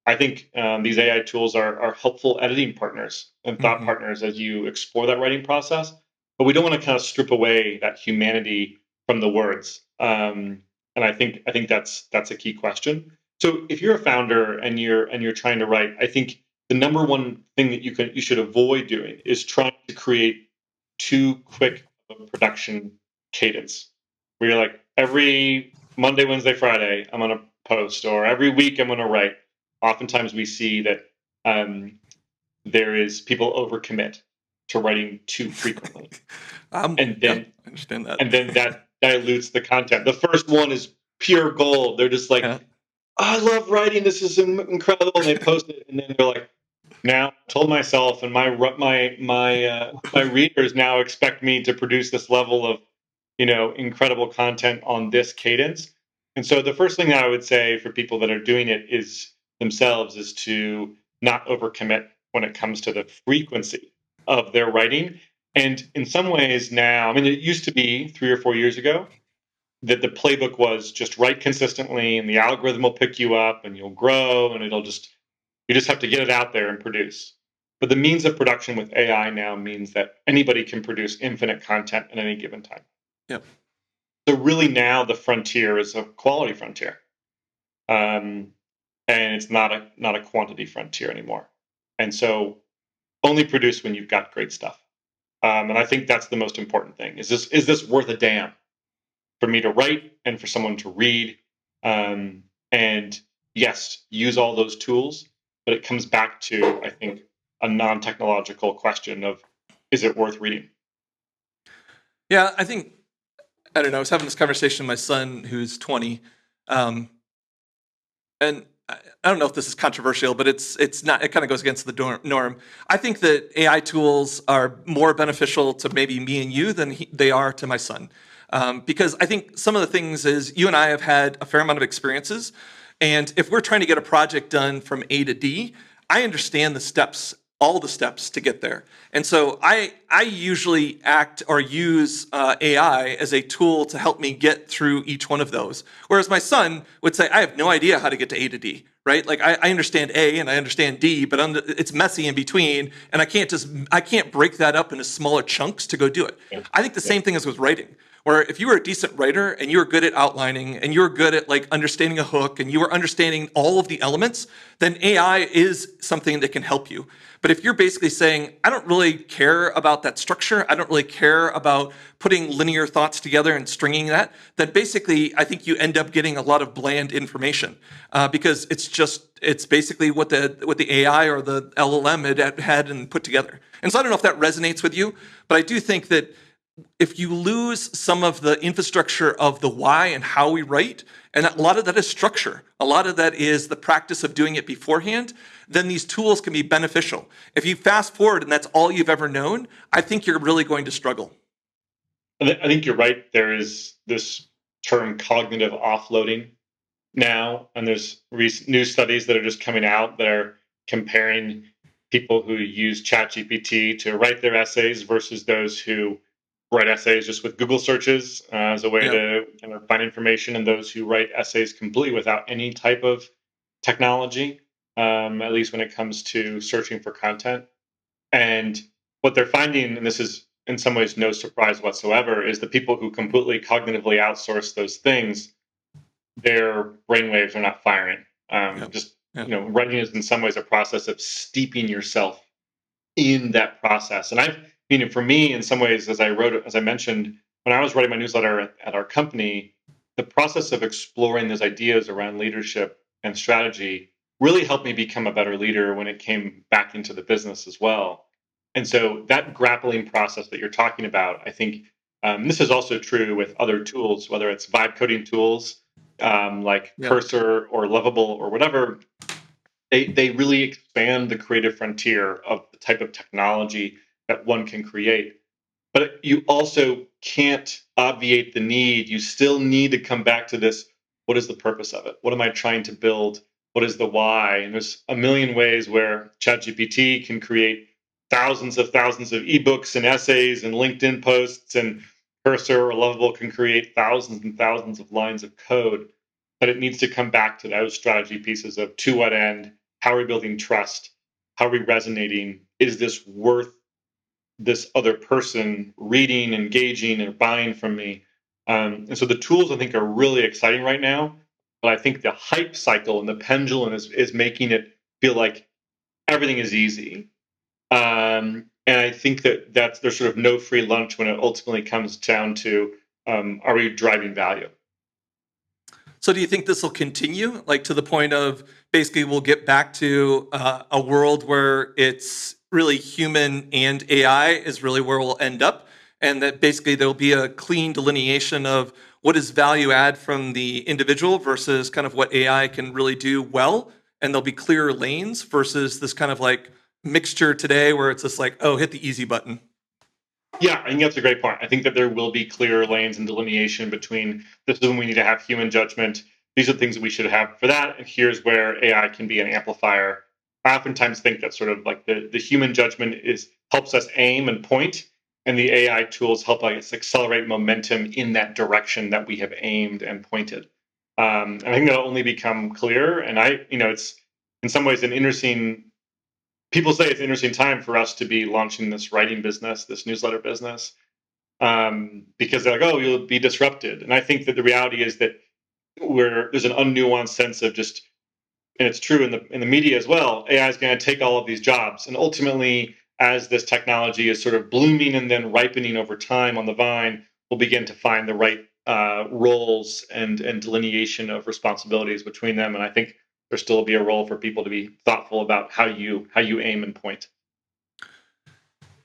Speaker 2: I think these AI tools are helpful editing partners and thought
Speaker 1: Mm-hmm.
Speaker 2: partners as you explore that writing process. But we don't want to kind of strip away that humanity from the words. And I think that's a key question. So if you're a founder and you're trying to write, I think the number one thing that you should avoid doing is trying to create too quick of a production cadence where you're like every Monday, Wednesday, Friday, I'm going to post, or every week I'm going to write. Oftentimes we see that there is people overcommit to writing too frequently, and
Speaker 1: Yeah,
Speaker 2: then
Speaker 1: I understand that.
Speaker 2: that dilutes the content. The first one is pure gold. They're just like,
Speaker 1: Yeah.
Speaker 2: I love writing. This is incredible. And they post it, and then they're like, now I told myself, and my readers now expect me to produce this level of incredible content on this cadence. And so the first thing that I would say for people that are doing it is themselves is to not overcommit when it comes to the frequency of their writing. And in some ways now, I mean, it used to be 3 or 4 years ago that the playbook was just write consistently and the algorithm will pick you up and you'll grow and you just have to get it out there and produce. But the means of production with AI now means that anybody can produce infinite content at any given time.
Speaker 1: Yep.
Speaker 2: So really now the frontier is a quality frontier, um, and it's not a quantity frontier anymore. And so only produce when you've got great stuff. And I think that's the most important thing. Is this worth a damn for me to write and for someone to read? And yes, use all those tools, but it comes back to, I think, a non-technological question of, is it worth reading?
Speaker 1: Yeah, I don't know. I was having this conversation with my son who's 20. Um, and I don't know if this is controversial, but it's not. It kind of goes against the norm. I think that AI tools are more beneficial to maybe me and you than they are to my son, because I think some of the things is you and I have had a fair amount of experiences, and if we're trying to get a project done from A to D, I understand the steps, all the steps to get there. And so I usually act or use AI as a tool to help me get through each one of those. Whereas my son would say, I have no idea how to get to A to D, right? Like I understand A and I understand D, but it's messy in between, and I can't break that up into smaller chunks to go do it.
Speaker 2: Yeah.
Speaker 1: I think the
Speaker 2: Yeah.
Speaker 1: same thing is with writing. Where if you were a decent writer and you were good at outlining and you were good at like understanding a hook and you were understanding all of the elements, then AI is something that can help you. But if you're basically saying, I don't really care about that structure, I don't really care about putting linear thoughts together and stringing that, then basically I think you end up getting a lot of bland information because it's basically what the AI or the LLM had and put together. And so I don't know if that resonates with you, but I do think that if you lose some of the infrastructure of the why and how we write, and a lot of that is structure, a lot of that is the practice of doing it beforehand, then these tools can be beneficial. If you fast forward and that's all you've ever known, I think you're really going to struggle.
Speaker 2: I think you're right. There is this term cognitive offloading now, and there's new studies that are just coming out that are comparing people who use ChatGPT to write their essays versus those who write essays just with Google searches as a way
Speaker 1: Yeah.
Speaker 2: to kind of find information, and those who write essays completely without any type of technology, at least when it comes to searching for content. And what they're finding, and this is in some ways no surprise whatsoever, is the people who completely cognitively outsource those things, their brainwaves are not firing.
Speaker 1: Yeah.
Speaker 2: Just
Speaker 1: Yeah.
Speaker 2: writing is in some ways a process of steeping yourself in that process. And for me, in some ways, as I mentioned, when I was writing my newsletter at our company, the process of exploring those ideas around leadership and strategy really helped me become a better leader when it came back into the business as well. And so that grappling process that you're talking about, I think this is also true with other tools, whether it's vibe coding tools like
Speaker 1: Yeah.
Speaker 2: Cursor or Lovable or whatever. They really expand the creative frontier of the type of technology that one can create. But you also can't obviate the need. You still need to come back to this. What is the purpose of it? What am I trying to build? What is the why? And there's a million ways where ChatGPT can create thousands of ebooks and essays and LinkedIn posts, and Cursor or Lovable can create thousands and thousands of lines of code. But it needs to come back to those strategy pieces of, to what end? How are we building trust? How are we resonating? Is this worth this other person reading, engaging, and buying from me? And so the tools I think are really exciting right now. But I think the hype cycle and the pendulum is making it feel like everything is easy. And I think that's there's sort of no free lunch when it ultimately comes down to, are we driving value?
Speaker 1: So do you think this will continue, like to the point of basically we'll get back to a world where it's really human and AI is really where we'll end up, and that basically there'll be a clean delineation of what is value add from the individual versus kind of what AI can really do well, and there'll be clearer lanes versus this kind of like mixture today where it's just like, oh, hit the easy button.
Speaker 2: Yeah, I think that's a great point. I think that there will be clear lanes and delineation between this is when we need to have human judgment. These are the things that we should have for that. And here's where AI can be an amplifier. I oftentimes think that sort of like the human judgment is helps us aim and point, and the AI tools help us accelerate momentum in that direction that we have aimed and pointed. And I think that'll only become clearer. And it's in some ways an interesting people say it's an interesting time for us to be launching this writing business, this newsletter business, because they're like, oh, you'll be disrupted. And I think that the reality is that there's an unnuanced sense of just, and it's true in the media as well. AI is going to take all of these jobs, and ultimately, as this technology is sort of blooming and then ripening over time on the vine, we'll begin to find the right roles and delineation of responsibilities between them. And I think there still will be a role for people to be thoughtful about how you aim and point.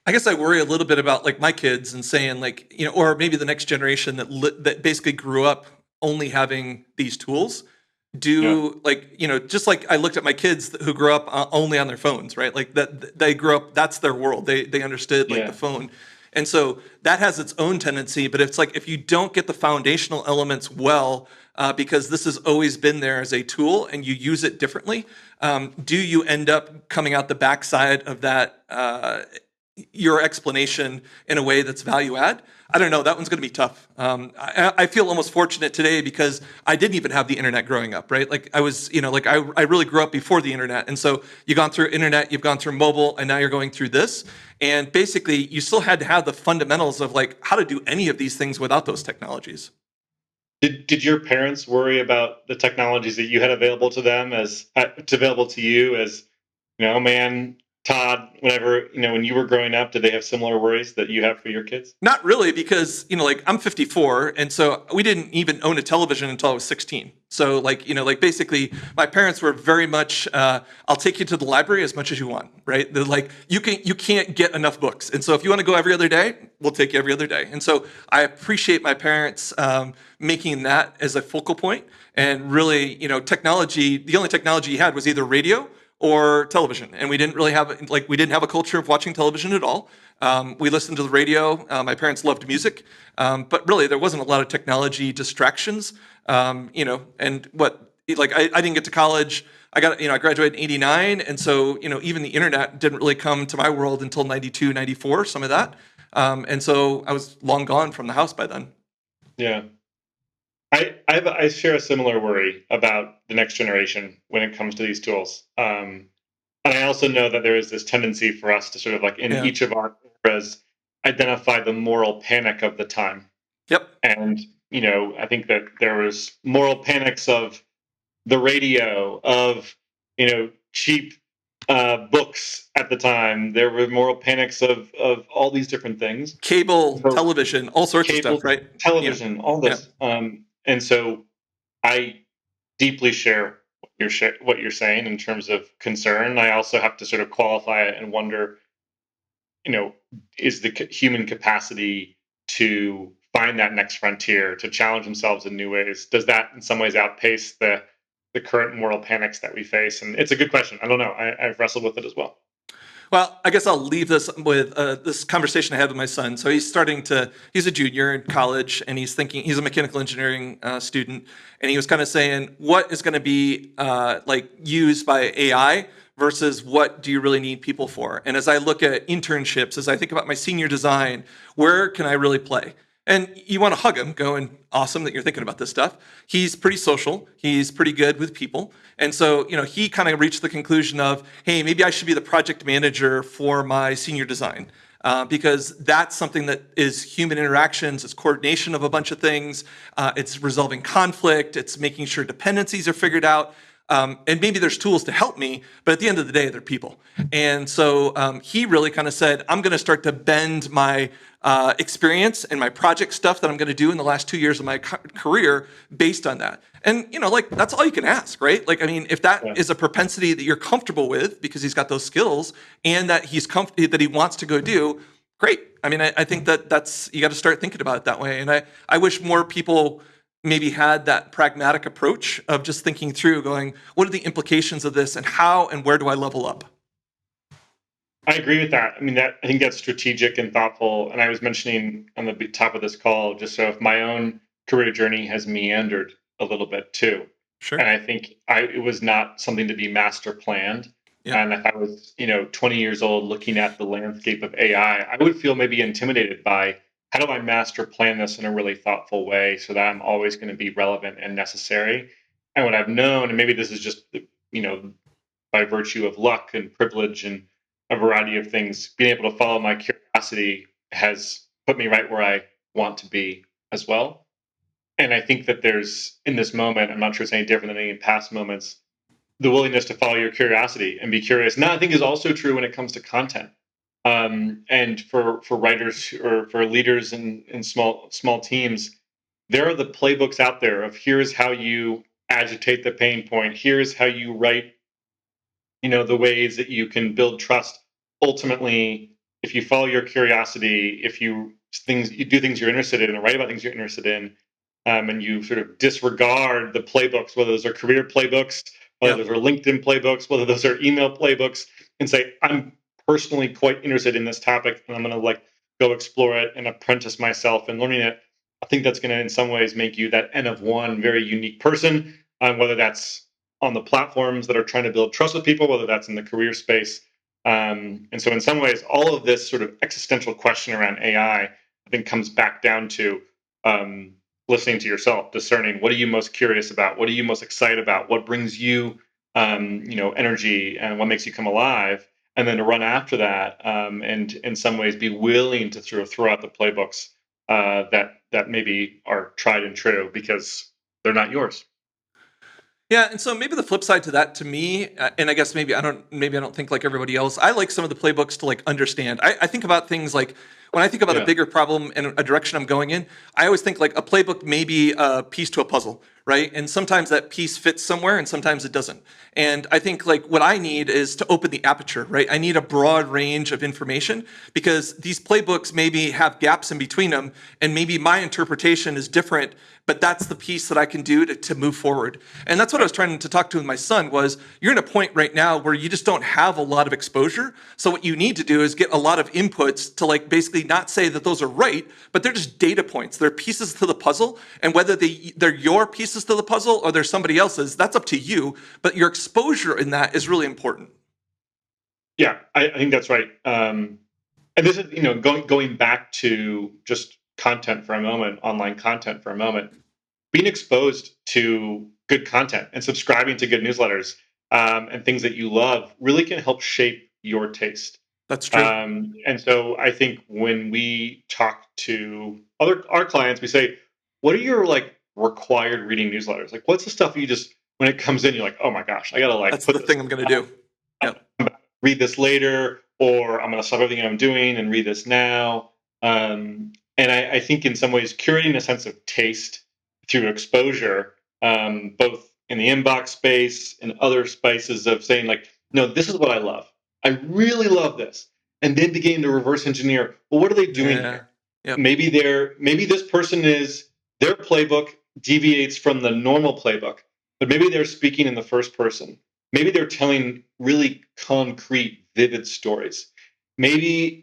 Speaker 1: I guess I worry a little bit about like my kids and saying like, or maybe the next generation that basically grew up only having these tools
Speaker 2: Yeah,
Speaker 1: do like, just like I looked at my kids who grew up only on their phones, right? Like that they grew up, that's their world. They understood like the
Speaker 2: yeah.
Speaker 1: phone. And so that has its own tendency, but it's like if you don't get the foundational elements well, because this has always been there as a tool and you use it differently, do you end up coming out the backside of that your explanation in a way that's value add? I don't know. That one's going to be tough. I feel almost fortunate today because I didn't even have the internet growing up, right? Like I was, like I really grew up before the internet. And so you've gone through internet, you've gone through mobile, and now you're going through this. And basically, you still had to have the fundamentals of like how to do any of these things without those technologies.
Speaker 2: Did your parents worry about the technologies that you had available to them as available to you as oh man, Todd, whenever when you were growing up, did they have similar worries that you have for your kids?
Speaker 1: Not really, because like I'm 54, and so we didn't even own a television until I was 16. So like basically, my parents were very much, I'll take you to the library as much as you want, right? They're like you can't get enough books, and so if you want to go every other day, we'll take you every other day. And so I appreciate my parents making that as a focal point, and really, technology. The only technology you had was either radio or television, and we didn't really have we didn't have a culture of watching television at all. We listened to the radio. My parents loved music, but really there wasn't a lot of technology distractions. And what I didn't get to college. I graduated in '89, and so even the internet didn't really come to my world until '92, '94, some of that. And so I was long gone from the house by then.
Speaker 2: Yeah. I share a similar worry about the next generation when it comes to these tools. And I also know that there is this tendency for us to sort of like in
Speaker 1: Yeah.
Speaker 2: each of our eras identify the moral panic of the time.
Speaker 1: Yep.
Speaker 2: And I think that there was moral panics of the radio, of cheap books at the time. There were moral panics of all these different things.
Speaker 1: Cable
Speaker 2: So
Speaker 1: television, all sorts of stuff,
Speaker 2: cable
Speaker 1: right? Yeah.
Speaker 2: television, all
Speaker 1: Yeah.
Speaker 2: this, and so I deeply share what you're saying in terms of concern. I also have to sort of qualify it and wonder, you know, is the human capacity to find that next frontier, to challenge themselves in new ways, does that in some ways outpace the current moral panics that we face? And it's a good question. I don't know. I've wrestled with it as well.
Speaker 1: Well, I guess I'll leave this with this conversation I had with my son. So he's a junior in college, and he's a mechanical engineering student, and he was kind of saying, what is going to be used by AI versus what do you really need people for? And as I look at internships, as I think about my senior design, where can I really play? And you want to hug him, going, awesome that you're thinking about this stuff. He's pretty social. He's pretty good with people. And so, he kind of reached the conclusion of, hey, maybe I should be the project manager for my senior design. Because that's something that is human interactions, it's coordination of a bunch of things, it's resolving conflict, it's making sure dependencies are figured out. And maybe there's tools to help me, but at the end of the day, they're people. And so he really kind of said, I'm going to start to bend my experience and my project stuff that I'm going to do in the last 2 years of my career based on that. And that's all you can ask, right? Like, I mean, if that
Speaker 2: Yeah.
Speaker 1: is a propensity that you're comfortable with because he's got those skills and that that he wants to go do, great. I mean, I think that's you got to start thinking about it that way. And I wish more people maybe had that pragmatic approach of just thinking through, going, what are the implications of this, and how and where do I level up?
Speaker 2: I agree with that. I mean, I think that's strategic and thoughtful. And I was mentioning on the top of this call, just so if my own career journey has meandered a little bit too,
Speaker 1: Sure.
Speaker 2: and I think it was not something to be master planned.
Speaker 1: Yeah.
Speaker 2: And if I was 20 years old looking at the landscape of AI, I would feel maybe intimidated by how do I master plan this in a really thoughtful way so that I'm always going to be relevant and necessary. And what I've known, and maybe this is just you know by virtue of luck and privilege and a variety of things, being able to follow my curiosity has put me right where I want to be as well. And I think that there's in this moment, I'm not sure it's any different than any past moments, the willingness to follow your curiosity and be curious. And that I think is also true when it comes to content. And for writers or for leaders in small teams, there are the playbooks out there of here's how you agitate the pain point. Here's how you write the ways that you can build trust. Ultimately, if you follow your curiosity, if you do things you're interested in and write about things you're interested in, and you sort of disregard the playbooks, whether those are career playbooks, whether
Speaker 1: Yeah.
Speaker 2: those are LinkedIn playbooks, whether those are email playbooks, and say, I'm personally quite interested in this topic and I'm going to like go explore it and apprentice myself and learning it. I think that's going to, in some ways, make you that N of one, very unique person, whether that's on the platforms that are trying to build trust with people, whether that's in the career space. And so, in some ways, all of this sort of existential question around AI, I think, comes back down to um, listening to yourself, discerning what are you most curious about, what are you most excited about, what brings you, energy, and what makes you come alive, and then to run after that, and in some ways be willing to sort of throw out the playbooks that maybe are tried and true because they're not yours.
Speaker 1: Yeah, and so maybe the flip side to that, to me, and I guess maybe I don't think like everybody else. I like some of the playbooks to like understand. I think about things like when I think about a
Speaker 2: Yeah,
Speaker 1: bigger problem and a direction I'm going in. I always think like a playbook may be a piece to a puzzle, right? And sometimes that piece fits somewhere, and sometimes it doesn't. And I think like what I need is to open the aperture, right? I need a broad range of information because these playbooks maybe have gaps in between them, and maybe my interpretation is different, but that's the piece that I can do to move forward. And that's what I was trying to talk to with my son was you're in a point right now where you just don't have a lot of exposure. So what you need to do is get a lot of inputs to like basically not say that those are right, but they're just data points. They're pieces to the puzzle. And whether they're your pieces to the puzzle or they're somebody else's, that's up to you. But your exposure in that is really important.
Speaker 2: yeah, I think that's right. And this is, going back to just content for a moment, online content for a moment, being exposed to good content and subscribing to good newsletters, and things that you love really can help shape your taste.
Speaker 1: That's true.
Speaker 2: And so I think when we talk to our clients, we say, "What are your like required reading newsletters? Like, what's the stuff you just when it comes in, you're like, oh my gosh, I gotta like
Speaker 1: That's
Speaker 2: put
Speaker 1: the
Speaker 2: this
Speaker 1: thing I'm going to do. Yep.
Speaker 2: read this later, or I'm going to stop everything I'm doing and read this now." And I think in some ways, curating a sense of taste through exposure, both in the inbox space and other spaces of saying, like, no, this is what I love. I really love this. And then beginning to reverse engineer, well, what are they doing
Speaker 1: Yeah.
Speaker 2: here?
Speaker 1: Yep.
Speaker 2: Maybe this person is their playbook deviates from the normal playbook, but maybe they're speaking in the first person. Maybe they're telling really concrete, vivid stories. Maybe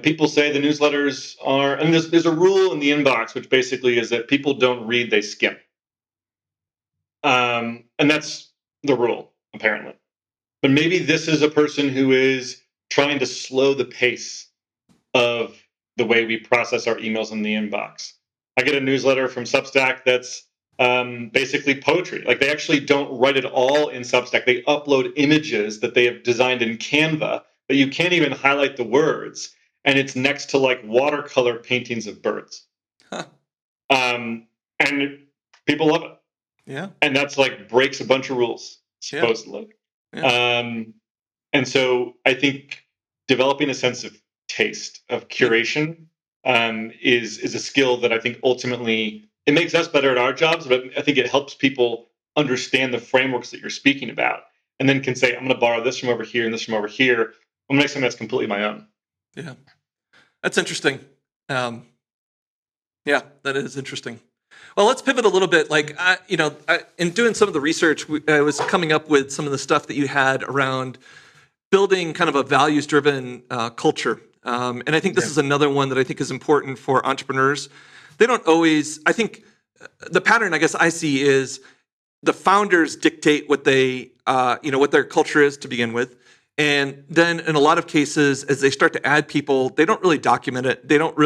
Speaker 2: people say the newsletters are, and there's a rule in the inbox, which basically is that people don't read, they skim. And that's the rule, apparently. But maybe this is a person who is trying to slow the pace of the way we process our emails in the inbox. I get a newsletter from Substack that's basically poetry. Like they actually don't write it all in Substack. They upload images that they have designed in Canva that you can't even highlight the words, and it's next to like watercolor paintings of birds.
Speaker 1: Huh.
Speaker 2: And people love it,
Speaker 1: Yeah.
Speaker 2: and that's like breaks a bunch of rules
Speaker 1: Yeah.
Speaker 2: supposedly.
Speaker 1: Yeah.
Speaker 2: Um, and so I think developing a sense of taste, of
Speaker 1: Yep.
Speaker 2: curation, is a skill that I think ultimately it makes us better at our jobs, but I think it helps people understand the frameworks that you're speaking about, and then can say, I'm going to borrow this from over here and this from over here. I'm going to make something that's completely my own.
Speaker 1: Yeah. That's interesting. Um, yeah, that is interesting. Well, let's pivot a little bit. Like, in doing some of the research, I was coming up with some of the stuff that you had around building kind of a values-driven culture. And I think this
Speaker 2: Yeah.
Speaker 1: is another one that I think is important for entrepreneurs. They don't always. I think the pattern, I guess, I see is the founders dictate what what their culture is to begin with. And then in a lot of cases, as they start to add people, they don't really document it. They don't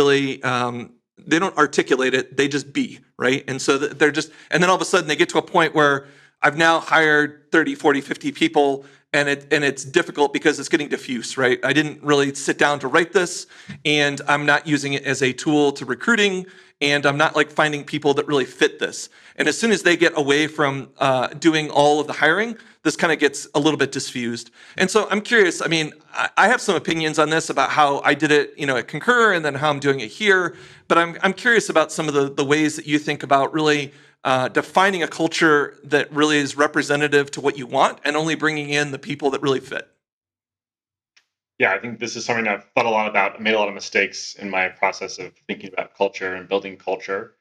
Speaker 1: articulate it. They just be, right? And so they're just, and then all of a sudden they get to a point where I've now hired 30, 40, 50 people, and it's difficult because it's getting diffuse, right? I didn't really sit down to write this, and I'm not using it as a tool to recruiting, and I'm not like finding people that really fit this. And as soon as they get away from doing all of the hiring, this kind of gets a little bit diffused. And so I'm curious. I mean, I have some opinions on this about how I did it, at Concur, and then how I'm doing it here. But I'm curious about some of the ways that you think about really defining a culture that really is representative to what you want, and only bringing in the people that really fit.
Speaker 2: Yeah, I think this is something I've thought a lot about. I made a lot of mistakes in my process of thinking about culture and building culture.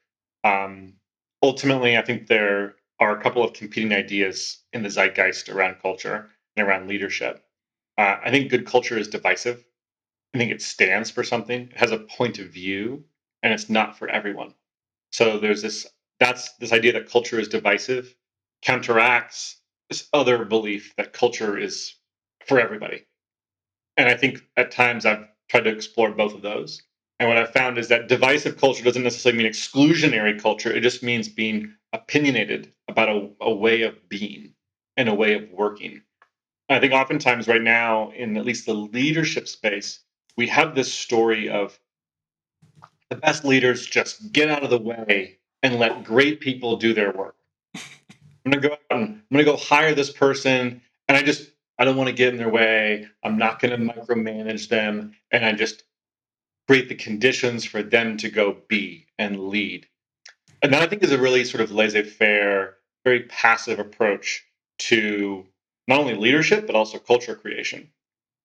Speaker 2: Um, Ultimately, I think there are a couple of competing ideas in the zeitgeist around culture and around leadership. I think good culture is divisive. I think it stands for something. It has a point of view, and it's not for everyone. So there's this idea that culture is divisive counteracts this other belief that culture is for everybody. And I think at times I've tried to explore both of those. And what I've found is that divisive culture doesn't necessarily mean exclusionary culture. It just means being opinionated about a way of being and a way of working. I think oftentimes right now, in at least the leadership space, we have this story of the best leaders just get out of the way and let great people do their work. I'm gonna go out and I'm gonna go hire this person, and I don't want to get in their way. I'm not gonna micromanage them, and I just create the conditions for them to go be and lead. And that I think is a really sort of laissez-faire, very passive approach to not only leadership but also culture creation.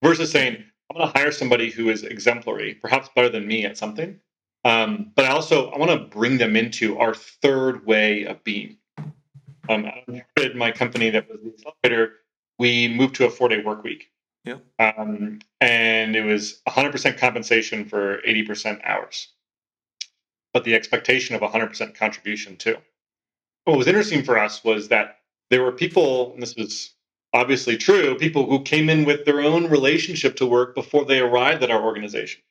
Speaker 2: Versus saying, I'm going to hire somebody who is exemplary, perhaps better than me at something, but I want to bring them into our third way of being. I started my company that was the accelerator. We moved to a 4-day work week.
Speaker 1: Yeah.
Speaker 2: And it was 100% compensation for 80% hours, but the expectation of 100% contribution too. What was interesting for us was that there were people, and this was obviously true, people who came in with their own relationship to work before they arrived at our organization.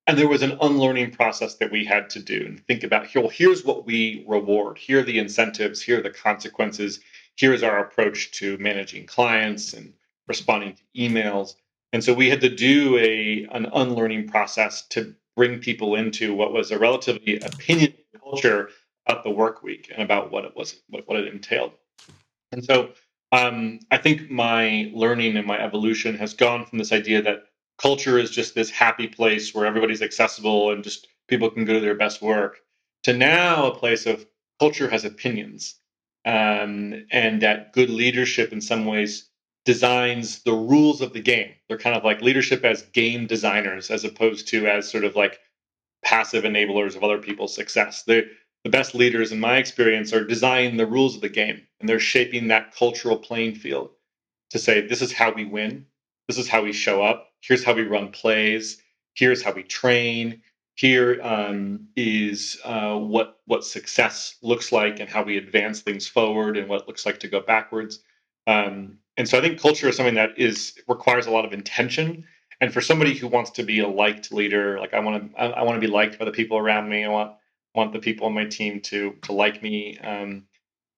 Speaker 2: And there was an unlearning process that we had to do and think about here, well, here's what we reward. Here are the incentives. Here are the consequences. Here's our approach to managing clients and responding to emails. And so we had to do an unlearning process to bring people into what was a relatively opinionated culture about the work week and about what it was, what it entailed. And so I think my learning and my evolution has gone from this idea that culture is just this happy place where everybody's accessible and just people can go do their best work to now a place of culture has opinions, and that good leadership in some ways designs the rules of the game. They're kind of like leadership as game designers as opposed to as sort of like passive enablers of other people's success. The best leaders, in my experience, are designing the rules of the game, and they're shaping that cultural playing field to say, this is how we win. This is how we show up. Here's how we run plays. Here's how we train. Here is what success looks like and how we advance things forward and what it looks like to go backwards. And so I think culture is something that requires a lot of intention. And for somebody who wants to be a liked leader, like I want to be liked by the people around me. I want the people on my team to like me.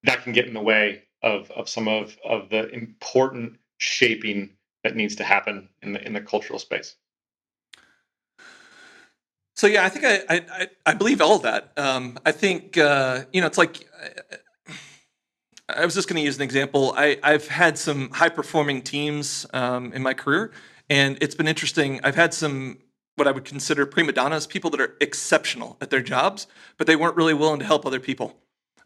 Speaker 2: That can get in the way of some of the important shaping that needs to happen in the cultural space.
Speaker 1: So yeah, I think I believe all of that. I think it's like I was just going to use an example. I've had some high performing teams in my career, and it's been interesting. I've had some what I would consider prima donnas, people that are exceptional at their jobs, but they weren't really willing to help other people.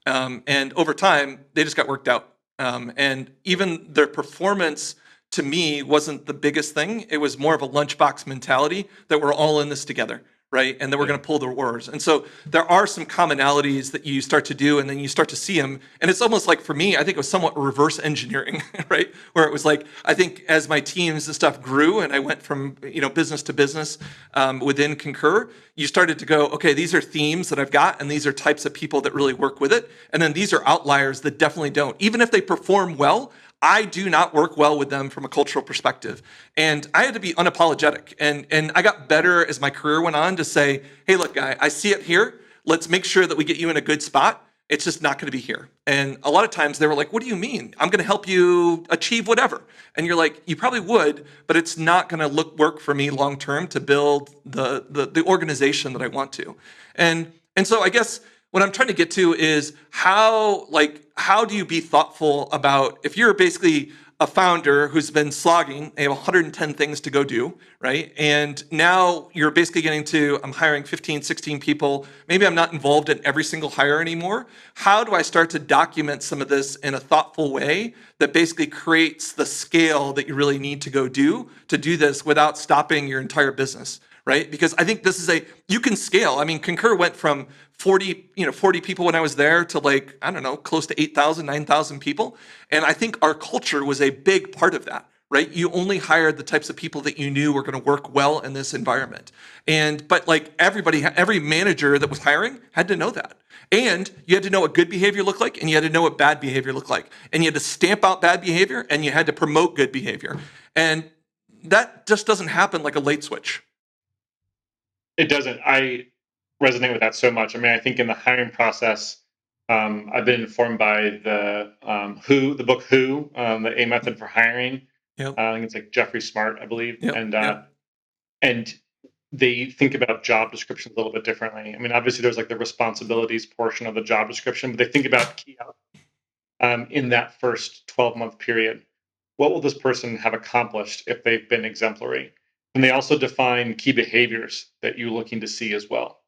Speaker 1: And over time, they just got worked out. And even their performance to me wasn't the biggest thing. It was more of a lunchbox mentality that we're all in this together, right? And that we're going to pull the oars. And so there are some commonalities that you start to do, and then you start to see them. And it's almost like for me, I think it was somewhat reverse engineering, right? Where it was like, I think as my teams and stuff grew, and I went from business to business within Concur, you started to go, okay, these are themes that I've got, and these are types of people that really work with it. And then these are outliers that definitely don't. Even if they perform well, I do not work well with them from a cultural perspective. And I had to be unapologetic. And I got better as my career went on to say, hey, look, guy, I see it here. Let's make sure that we get you in a good spot. It's just not going to be here. And a lot of times they were like, what do you mean? I'm going to help you achieve whatever. And you're like, you probably would, but it's not going to work for me long term to build the organization that I want to. And so I guess what I'm trying to get to is how do you be thoughtful about if you're basically a founder who's been slogging. They have 110 things to go do, right? And now you're basically getting to, I'm hiring 15, 16 people. Maybe I'm not involved in every single hire anymore. How do I start to document some of this in a thoughtful way that basically creates the scale that you really need to go do to do this without stopping your entire business? Right? Because I think this is you can scale. I mean, Concur went from 40 people when I was there to like, I don't know, close to 8,000, 9,000 people. And I think our culture was a big part of that, right? You only hired the types of people that you knew were going to work well in this environment. But like every manager that was hiring had to know that. And you had to know what good behavior looked like, and you had to know what bad behavior looked like. And you had to stamp out bad behavior, and you had to promote good behavior. And that just doesn't happen like a light switch.
Speaker 2: It doesn't. I resonate with that so much. I mean, I think in the hiring process, I've been informed by the the book Who, the A Method for Hiring.
Speaker 1: Yep.
Speaker 2: I think it's like Jeffrey Smart, I believe,
Speaker 1: Yep.
Speaker 2: And they think about job descriptions a little bit differently. I mean, obviously, there's like the responsibilities portion of the job description, but they think about key in that first 12-month period. What will this person have accomplished if they've been exemplary? And they also define key behaviors that you're looking to see as well.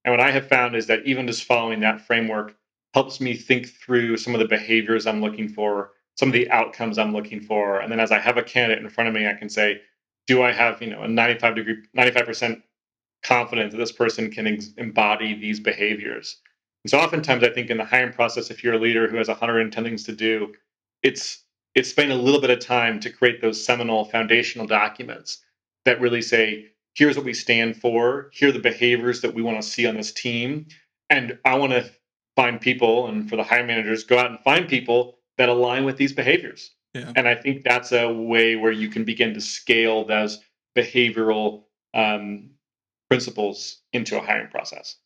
Speaker 2: And what I have found is that even just following that framework helps me think through some of the behaviors I'm looking for, some of the outcomes I'm looking for. And then as I have a candidate in front of me, I can say, do I have, a 95% confidence that this person can embody these behaviors? And so oftentimes I think in the hiring process, if you're a leader who has 110 things to do, it's spending a little bit of time to create those seminal foundational documents that really say, here's what we stand for, here are the behaviors that we want to see on this team. And I want to find people, and for the hiring managers, go out and find people that align with these behaviors.
Speaker 1: Yeah.
Speaker 2: And I think that's a way where you can begin to scale those behavioral principles into a hiring process.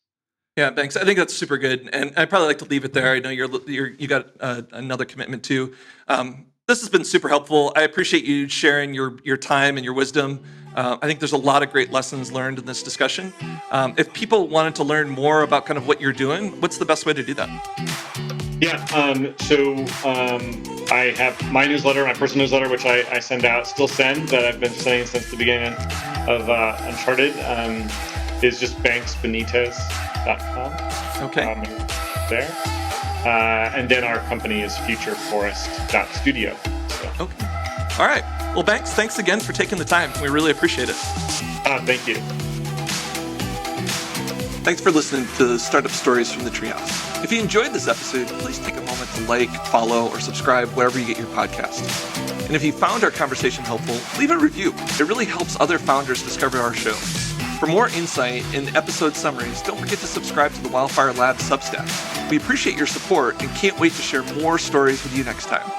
Speaker 1: Yeah, thanks. I think that's super good, and I'd probably like to leave it there. I know you got another commitment too. This has been super helpful. I appreciate you sharing your time and your wisdom. I think there's a lot of great lessons learned in this discussion. If people wanted to learn more about kind of what you're doing, what's the best way to do that?
Speaker 2: Yeah, I have my newsletter, my personal newsletter, which I send out, still send, that I've been sending since the beginning of Uncharted, is just banksbenitez.com.
Speaker 1: Okay.
Speaker 2: There. And then our company is futureforest.studio. So.
Speaker 1: Okay. All right. Well, Banks, thanks again for taking the time. We really appreciate it.
Speaker 2: Thank you.
Speaker 1: Thanks for listening to Startup Stories from the Treehouse. If you enjoyed this episode, please take a moment to like, follow, or subscribe wherever you get your podcast. And if you found our conversation helpful, leave a review. It really helps other founders discover our show. For more insight and episode summaries, don't forget to subscribe to the Wildfire Lab Substack. We appreciate your support and can't wait to share more stories with you next time.